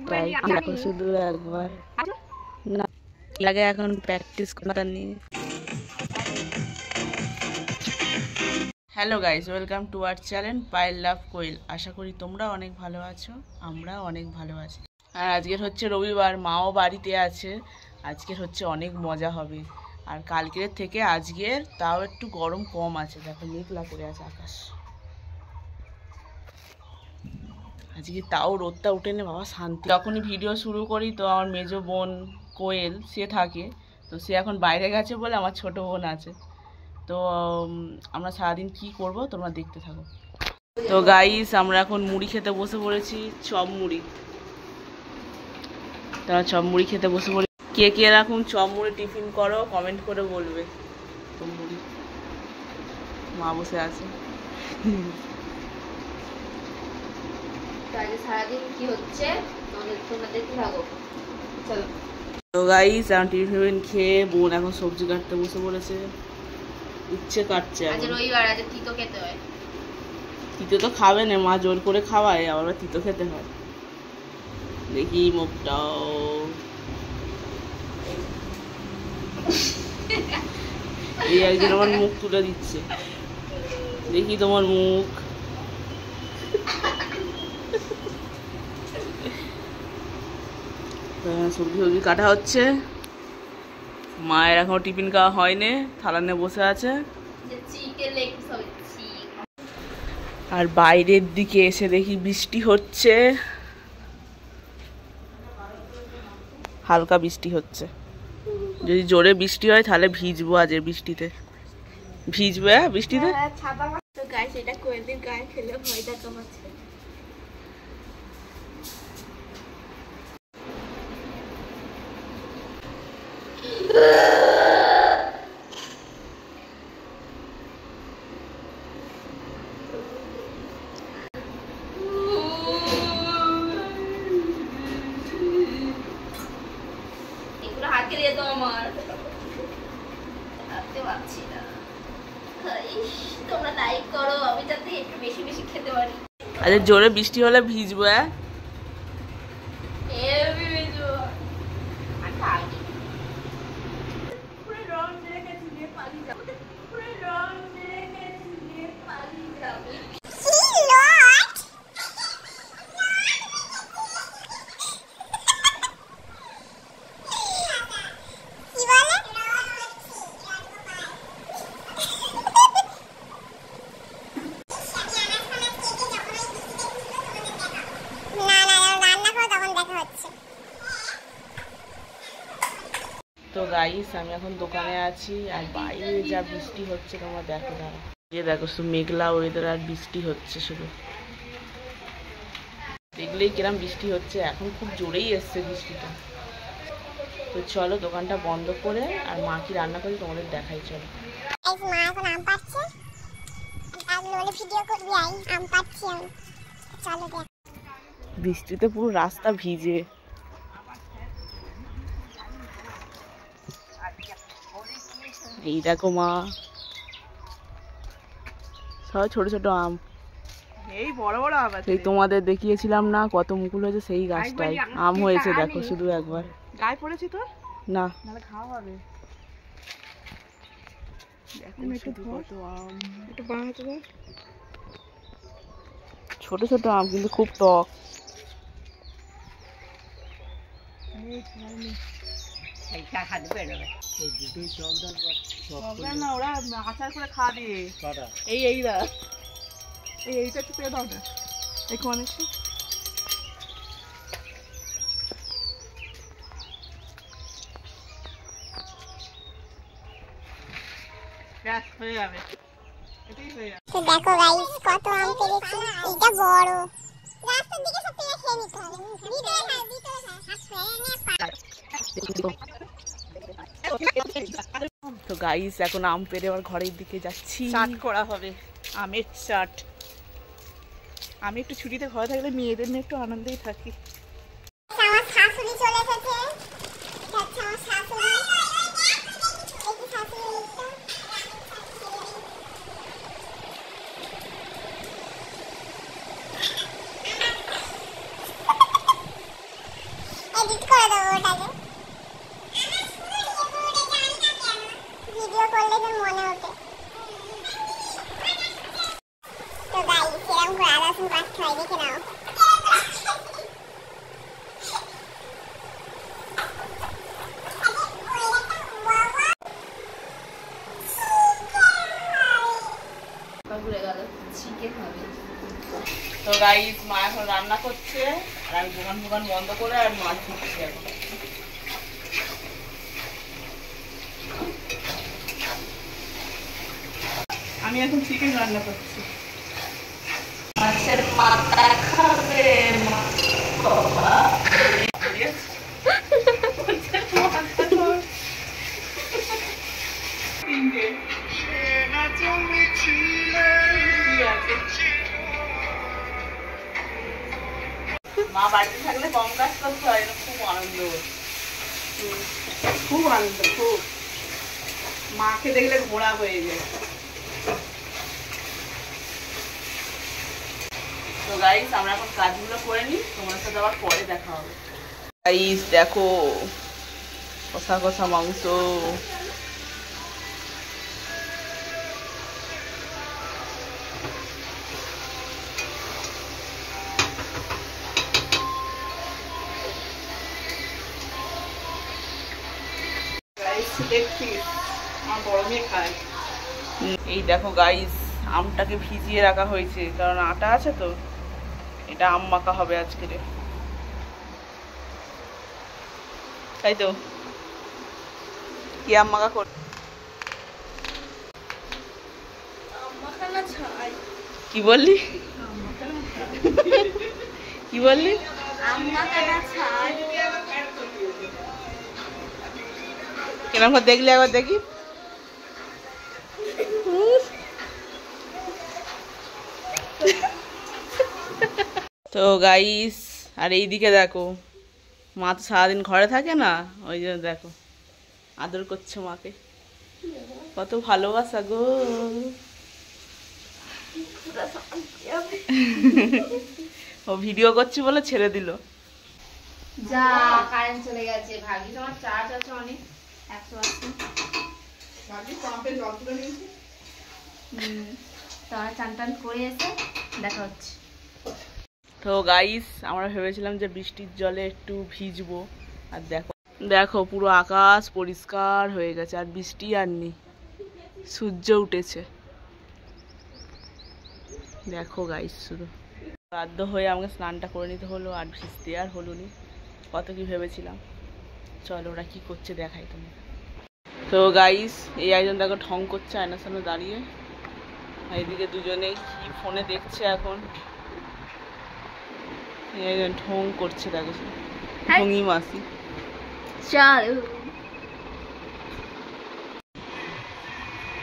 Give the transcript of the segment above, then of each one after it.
Try দেখো শুধু একবার না লাগে এখন প্র্যাকটিস করা নিয়ে। Hello guys, welcome to our channel Payel love Koel. আশা করি তোমরা অনেক ভালো আছো, আমরা অনেক ভালো আছি। আর আজকের হচ্ছে রবিবার, মাও বাড়িতে আছে। আজকের হচ্ছে অনেক মজা হবে। আর কালকের থেকে আজকের তাও একটু গরম কম আছে। দেখো মেঘলা করে আছে আকাশ। আজকে তাও রোদটা উঠে নে বাবা, শান্তি। যখনই ভিডিও শুরু করি তো আমার মেজো বোন কোয়েল সে থাকে, তো সে এখন বাইরে গেছে বলে আমার ছোট বোন আছে। তো আমরা সারাদিন কি করব তোমরা দেখতে থাকো। তো গাইস, আমরা এখন মুড়ি খেতে বসে পড়েছি, চপ মুড়ি। তোমরা চপ মুড়ি খেতে বসে পড়ে কে কে এরকম চপ মুড়ি টিফিন করো কমেন্ট করে বলবে। তো মুড়ি মা বসে আছে। সারাদিন কি হচ্ছে তোমরা দেখতে থাকো। চলো। তো গাইস, এখন টিফিন খেয়ে বোন এখন সবজি কাটতে বসে পড়েছে। উচ্ছে কাটছে। আজ রবিবার, আজ তিতো খেতে হয়। তিতো তো খাবে না, মা জোর করে খাওয়ায়, আবার তিতো খেতে হয়। দেখি মুখটাও, এই একজন আমার মুখ তুলে দিচ্ছে। দেখি তোমার মুখ। সবজি সবজি কাটা হচ্ছে। মায়ের এখনো টিফিন খাওয়া হয়নি, থালা নিয়ে বসে আছে। আর বাইরের দিকে এসে দেখি বৃষ্টি হচ্ছে, হালকা বৃষ্টি হচ্ছে। যদি জোরে বৃষ্টি হয় তাহলে ভিজবো। আজ বৃষ্টিতে ভিজবে, বৃষ্টিতে। এটা কোয়েলের গায়ে ফেলে ভয় দেখাচ্ছে। তোমরা লাইক করো আমি যাতে একটু বেশি বেশি খেতে পারি। আচ্ছা, জোরে বৃষ্টি হলে ভিজবো। তো গাইস, আমি এখন দোকানে আছি আর বাইরে যা বৃষ্টি হচ্ছে তোমরা দেখো। দাঁড়া, এই দেখো শুধু মেঘলা ওয়েদার আর বৃষ্টি হচ্ছে শুধু। দেখলেই কিরম বৃষ্টি হচ্ছে, এখন খুব জোরেই এসছে বৃষ্টিটা। তো চলো দোকানটা বন্ধ করে আর মা কি রান্না করি তোমাদের দেখাই। চলো। মা এখন আম পাচ্ছে, ভিডিও করবি, আম পাচ্ছি। চলো দেখ। বৃষ্টিতে পুরো রাস্তা ভিজে। এই দেখো মা, সব ছোট ছোট আম। এই বড় বড় আম আছে। সেই তোমাদের দেখিয়েছিলাম না কত মুকুল হয়েছে, সেই গাছটাই আম হয়েছে। দেখো শুধু একবার। গায়ে পড়েছি তোর না, নালে খাওয়া হবে। দেখো শুধু কত আম। একটু বাঁহাতে দাও। ছোট ছোট আম কিন্তু খুব টক। না, ওরা আচার করে খাবে। এইটা একটু পেয়ে দাও না। একটু অনেকটা হয়ে যাবে। এটাই হয়ে যাবে। তো দেখো গাইস, কত আম পেরেছি। এটা বড়। রাস্তার দিকে সব পেরে খেয়ে নিতে হবে। তো গাইস, এখন আম পেরে আবার ঘরের দিকে যাচ্ছি। চাট করা হবে, আমের চাট। আমি একটু ছুটিতে ঘরে থাকলে মেয়েদের নিয়ে একটু আনন্দেই থাকি। আমার শাশুড়ি চলে এসেছে। আমার শাশুড়ি গাইস মা এখন রান্না করছে আর আমি দোকান বন্ধ করে আর মাছ ধুচ্ছি এখন। আমি এখন চিকেন রান্না করছি। মাছের মাথা খাবে মা বাড়িতে থাকলে কম কাজ করতে হয়, খুব আনন্দ, খুব আনন্দ, খুব মাকে দেখলে ঘোড়া হয়ে যায়। তো গাইস আমরা এখন কাজগুলো করে নিই, তোমার সাথে আবার পরে দেখা হবে। গাইস দেখো কষা কষা মাংস, এই দেখো গাইস আমটাকে ভিজিয়ে রাখা হয়েছে, কারণ আটা আছে তো, এটা আম মাখা হবে আজকে, তাই তো। কি আম মাখা কর, কি বললি, কি বললি? কেরম করে দেখলি একবার দেখি। তো গাইস আর এইদিকে দেখো মা তো সারাদিন ঘরে থাকে না, ওই জন্য দেখো আদর করছে মাকে, কত ভালোবাসা গো। ও ভিডিও করছি বলে ছেড়ে দিল। যা কারেন্ট চলে গেছে, ভাগ্যিস আমার চার্জ আছে অনেক, 180। তোমার চান টান করে এসে দেখা হচ্ছে। তো গাইস আমরা ভেবেছিলাম যে বৃষ্টির জলে একটু ভিজবো, আর দেখো দেখো পুরো আকাশ পরিষ্কার হয়ে গেছে, আর বৃষ্টি আর নেই, সূর্য উঠেছে। দেখো গাইস শুধু বাধ্য হয়ে আমাকে স্নানটা করে নিতে হলো, আর ভিজতে আর হলো নি, কত কি ভেবেছিলাম। চলো ওরা কি করছে দেখাই তুমি। তো গাইস এই একজন দেখো ঢং করছে আয়নার সামনে দাঁড়িয়ে, আর এদিকে দুজনে কি ফোনে দেখছে এখন, ঢং করছে দেখো, ঢঙি মাসি। চলো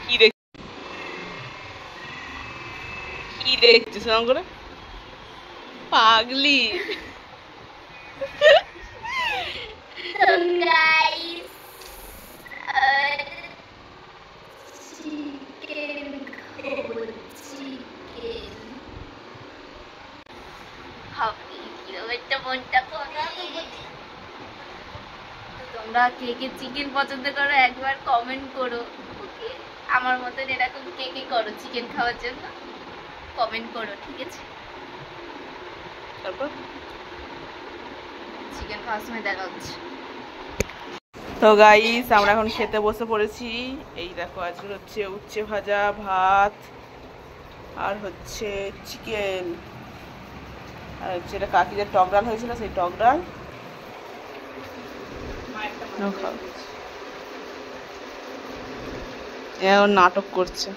কি দেখ, কি দেখছিস এরকম করে, পাগলি। তোমরা কে কে চিকেন পছন্দ করো একবার কমেন্ট করো, ওকে? আমার মতন এরকম কে কে করো চিকেন খাওয়ার জন্য, কমেন্ট করো, ঠিক আছে? তারপর চিকেন খাওয়ার সময় দেখা হচ্ছে। তো গাইস আমরা এখন খেতে বসে পড়েছি। এই দেখো আজকে হচ্ছে উচ্ছে ভাজা, ভাত, আর হচ্ছে চিকেন, আর হচ্ছে এটা কাকিদের টক ডাল হয়েছিল, সেই টক ডাল। এখন নাটক করছে।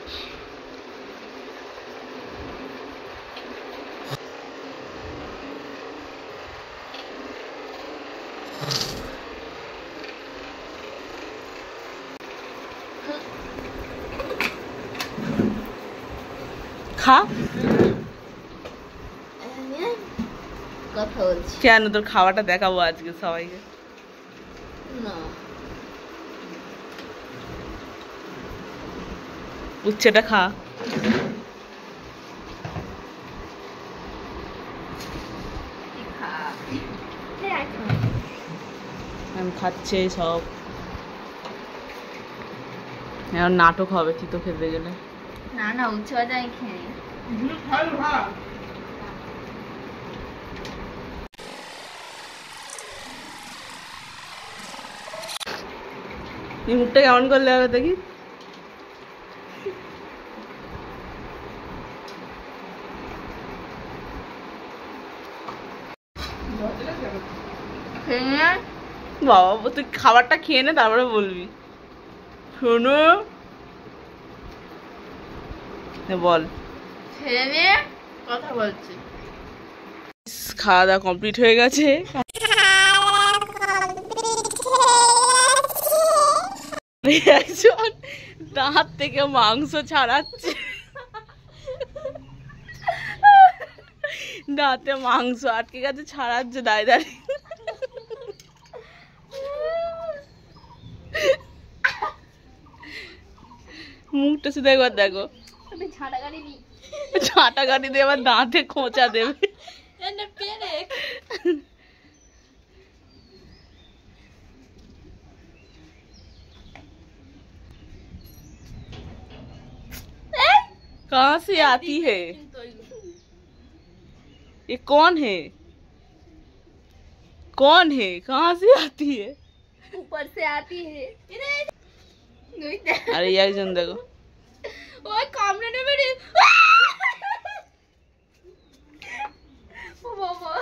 খা, কথা বলছি কেন তোর খাওয়াটা দেখাবো আজকে সবাইকে। না উচ্ছেটা খা, আমি খাচ্ছে সব, এখন নাটক হবে তিতো খেতে গেলে। না না উচ্ছে ভাজা আমি খেয়ে নিই। এই মুখটা কেমন করলে হবে দেখি, বাবা তুই খাবারটা খেয়ে নে তারপরে বলবি। শোনো বল। কথা বলছি। খাওয়া দাওয়া কমপ্লিট হয়ে গেছে। একজন দাঁত থেকে মাংস ছাড়াচ্ছে, দাঁতে মাংস আটকে গেছে, ছাড়াচ্ছে দাঁড়িয়ে দাঁড়িয়ে। মুখটা শুধু একবার দেখো, ছাটা গাড়ি দিয়ে আবার দাঁতে খোঁচা দেবে। कहाँ से आती है ये? कौन है? कौन है? कहाँ से आती है? ऊपर से आती है। अरे ये একজন দেখো, ওই কামড়ে নেবে রে। ও বাবা,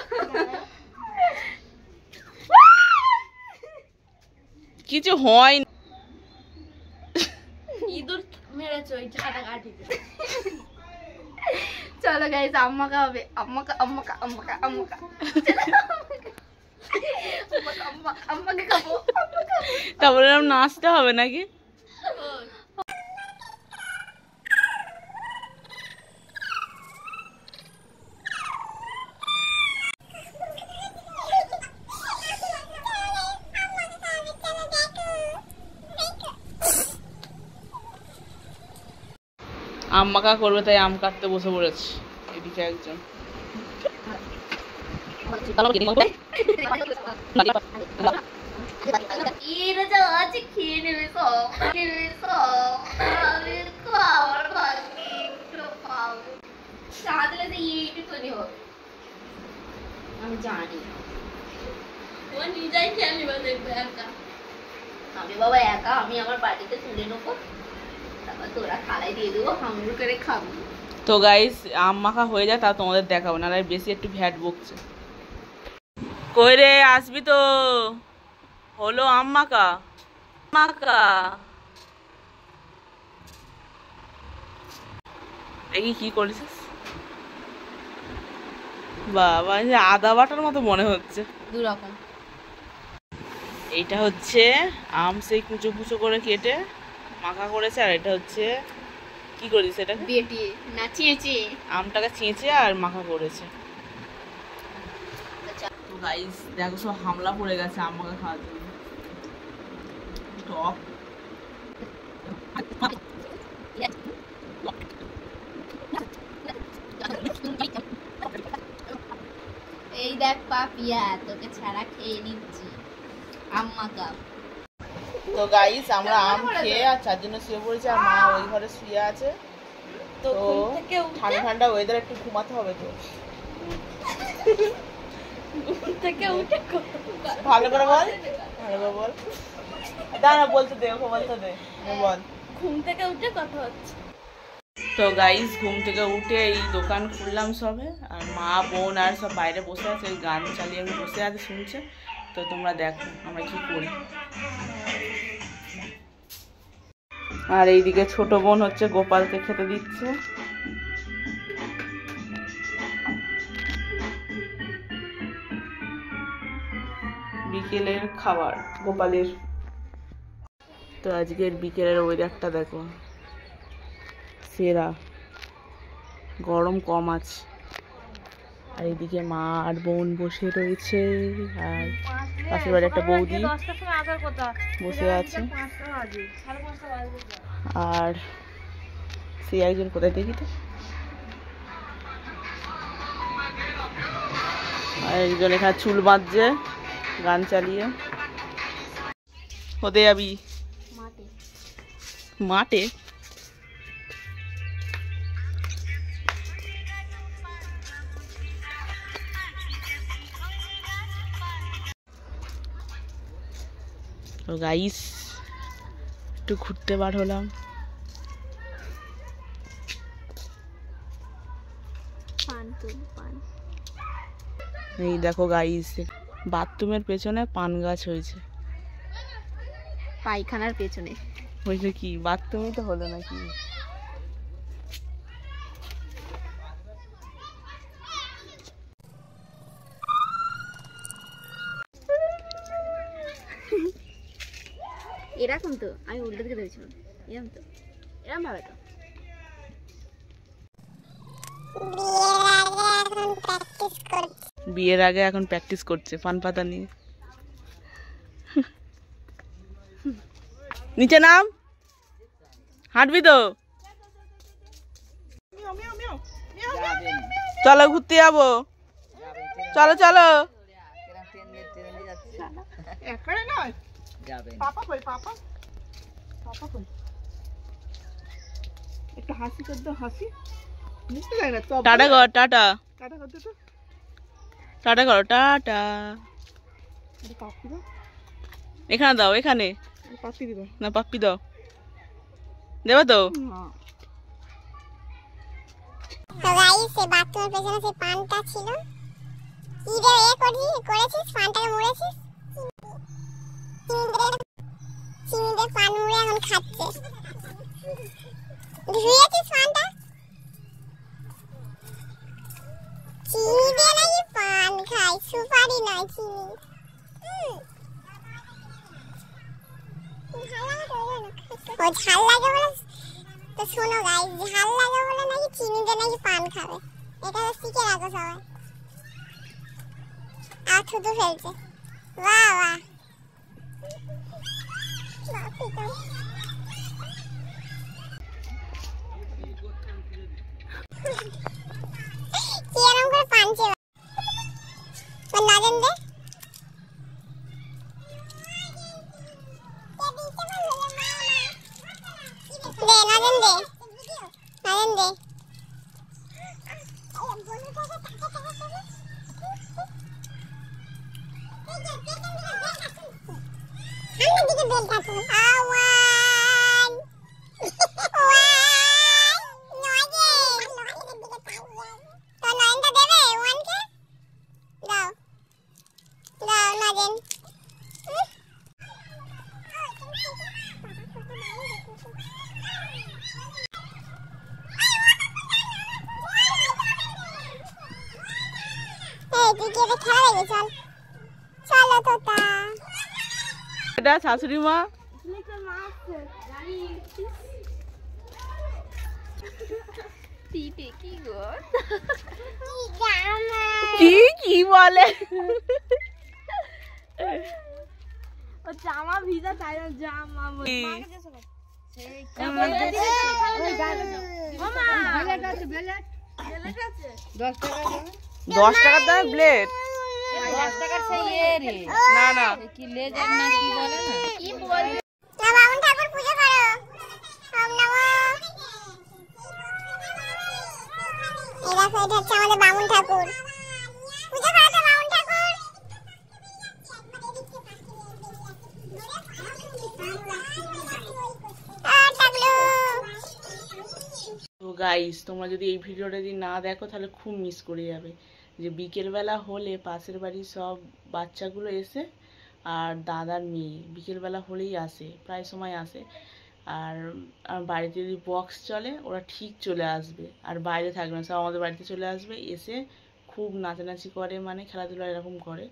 কিছু হয় না। ইঁদুর মেরেছে ওই ছাটা কাটিতে। চলো গাইস, আম্মাকা হবে। আম্মাকা আম্মাকা আম্মাকা আম্মাকা আম্মাকে খাবো। তারপরে নাচতে হবে নাকি? আম মাখা করবে তাই আম কাটতে বসে পড়েছে। এদিকে একজন খেয়ে নেবে সব, খাওয়ার ভাগ্যে এইটুকুনি হবে। আমি জানি ও নিজেই খেয়ে নেবে, দেখবে একা। আমি বাবা একা, আমি আমার বাড়িতে তুলে নেবো, তারপর তোরা থালায় দিয়ে দেবো, হামড় করে খাবো। তো গাইস আম মাখা হয়ে যায় তা তোমাদের দেখাবো না, বেশি একটু ভ্যাট বকছে। কই রে আসবি তো? হলো আম মাখা। মাখা দেখি কি করেছিস বাবা, আদা বাটার মতো মনে হচ্ছে। দু রকম। এইটা হচ্ছে আম সেই কুচো কুচো করে কেটে মাখা করেছে, আর এটা হচ্ছে কি করেছে এটা বেটে না চেঁচে, আমটাকে চেঁচে আর মাখা করেছে। তো গাইস দেখো সব হামলা পড়ে গেছে আম মাখা খাওয়ার জন্য। টক এই দেখ পাপিয়া, তোকে ছাড়া খেয়ে নিচ্ছি আম্মা কাপ। তো গাইস আমরা আম খেয়ে আর চার জন্য শুয়ে পড়েছি, আর মা ওই ঘরে শুয়ে আছে। তো ঠান্ডা ঠান্ডা ওয়েদার একটু ঘুমাতে হবে। তো থেকে উঠে ভালো করে বল, ভালো করে বল। দাঁড়া বলতে দে, ওকে বলতে দে, বল। ঘুম থেকে উঠে কথা হচ্ছে। তো গাইস ঘুম থেকে উঠে এই দোকান খুললাম সবে, আর মা বোন আর সব বাইরে বসে আছে, ওই গান চালিয়ে আমি বসে আছে শুনছে। তো তোমরা দেখো আমরা কি করি। আর এইদিকে ছোট বোন হচ্ছে গোপালকে খেতে দিচ্ছে। বিকেলের খাবার গোপালের। তো আজকের বিকেলের ওয়েদারটা দেখো সেরা, গরম কম আছে। আর এদিকে মা আর বোন বসে রয়েছে, আর পাশের বাড়ি একটা বৌদি বসে আছে। আর সে একজন কোথায় দেখি তো, আর একজন এখানে চুল বাঁধছে গান চালিয়ে। হতে যাবি মাঠে? তো গাইস একটু ঘুরতে বার হলাম। এই দেখো গাইস বাথরুমের পেছনে পান গাছ হয়েছে। পায়খানার পেছনে হয়েছে কি? বাথরুমই তো হলো নাকি? এরকম তো আমি উল্টো দিকে দেখছিলাম, এরকম তো, এরকম ভাবে তো। বিয়ের আগে এখন প্র্যাকটিস করছে পান পাতা নিয়ে। নিচে নাম, হাঁটবি তো? চলো ঘুরতে যাবো, চলো চলো। টাটা কর, টাটা টাটা করো, টাটা। এখানে দাও, এখানে না, পাপ্পি দাও, দেবো তো। তো গাইস এই বাথরুমের পেছনে সেই পানটা ছিল। কি রে করেছিস পানটাকে মুড়েছিস? চিংড়িদের পান মুড়ে এখন খাচ্ছে। ধুয়েছিস পানটা? চিনি দিয়ে নাকি পান খায়, সুপারি নয় চিনি। ও ঝাল লাগে বলে, তো শোনো গাইস, ঝাল লাগে বলে নাকি চিনি দিয়ে নাকি পান খাবে। এটা শিখে রাখো সবাই। আর থুতু ফেলছে, বাহ বাহ। কি এরকম করে পানছে নাজেন দে। নাজেন দে, নাজেন দে। এটা শাশুড়ি মা। কি কি বলে? জামা ভিজা, তাই জামা 10 টাকা দাম ব্লেড। 10 টাকার সেই এরে না না, কি লেজার না কি বলে না, কি বলে। বামুন ঠাকুর পূজা করো। ওম নমঃ। এটা হচ্ছে আমাদের বামুন ঠাকুর। পূজা করো তো বামুন ঠাকুর। তো গাইস, তোমরা যদি এই ভিডিওটা যদি না দেখো তাহলে খুব মিস করে যাবে। যে বিকেলবেলা হলে পাশের বাড়ির সব বাচ্চাগুলো এসে, আর দাদার মেয়ে বিকেলবেলা হলেই আসে, প্রায় সময় আসে। আর বাড়িতে যদি বক্স চলে ওরা ঠিক চলে আসবে, আর বাইরে থাকবে না, সব আমাদের বাড়িতে চলে আসবে, এসে খুব নাচানাচি করে, মানে খেলাধুলা এরকম করে।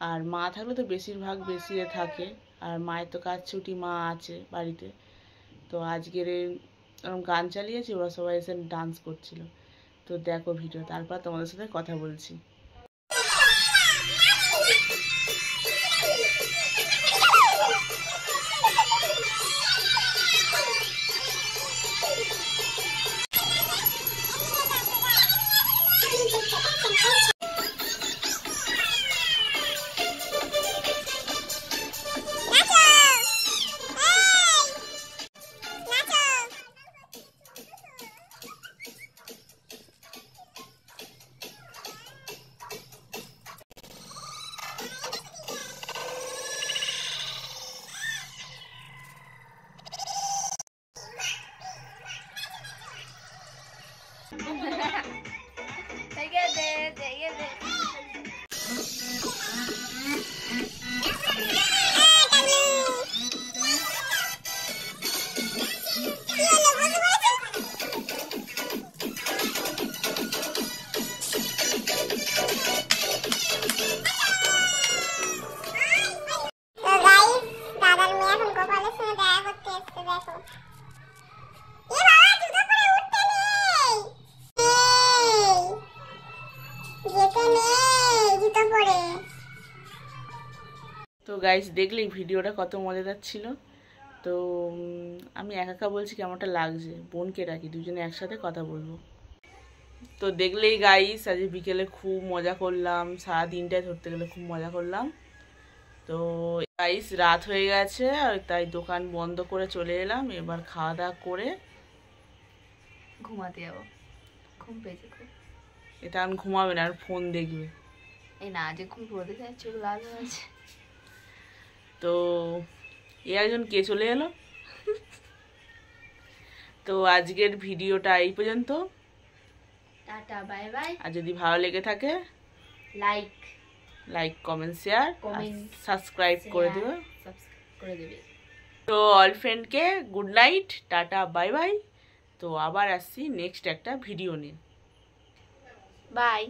আর মা থাকলে তো বেশিরভাগ বেশি থাকে, আর মায়ের তো কাজ ছুটি, মা আছে বাড়িতে। তো আজকের এরকম গান চালিয়েছি, ওরা সবাই এসে ডান্স করছিল। তো দেখো ভিডিও, তারপর তোমাদের সাথে কথা বলছি। তো গাইস দেখলেই ভিডিওটা কত মজাদার ছিল। তো আমি একা একা বলছি কেমনটা লাগছে, বোনকে ডাকি দুজনে একসাথে কথা বলবো। তো দেখলেই গাইস আজ বিকেলে খুব মজা করলাম, সারা দিনটায় ধরতে গেলে খুব মজা করলাম। তো গাইস রাত হয়ে গেছে, আর তাই দোকান বন্ধ করে চলে এলাম। এবার খাওয়া দাওয়া করে ঘুমাতে যাবো, ঘুম পেয়েছে খুব। এটা আমি ঘুমাবে না, আর ফোন দেখবে। এই না যে ঘুম পড়তে যায়, চোখ লাল হয়ে আছে। তো এ একজন কে চলে এলো। তো আজকের ভিডিওটা এই পর্যন্ত। Tata bye by. আর যদি ভালো লেগে থাকে লাইক কমেন্ট শেয়ার সাবস্ক্রাইব করে দেবে। করে দেবে। তো অল ফ্রেন্ডকে good night, tata bye bye. তো আবার আসছি নেক্সট একটা ভিডিও নিয়ে। বাই।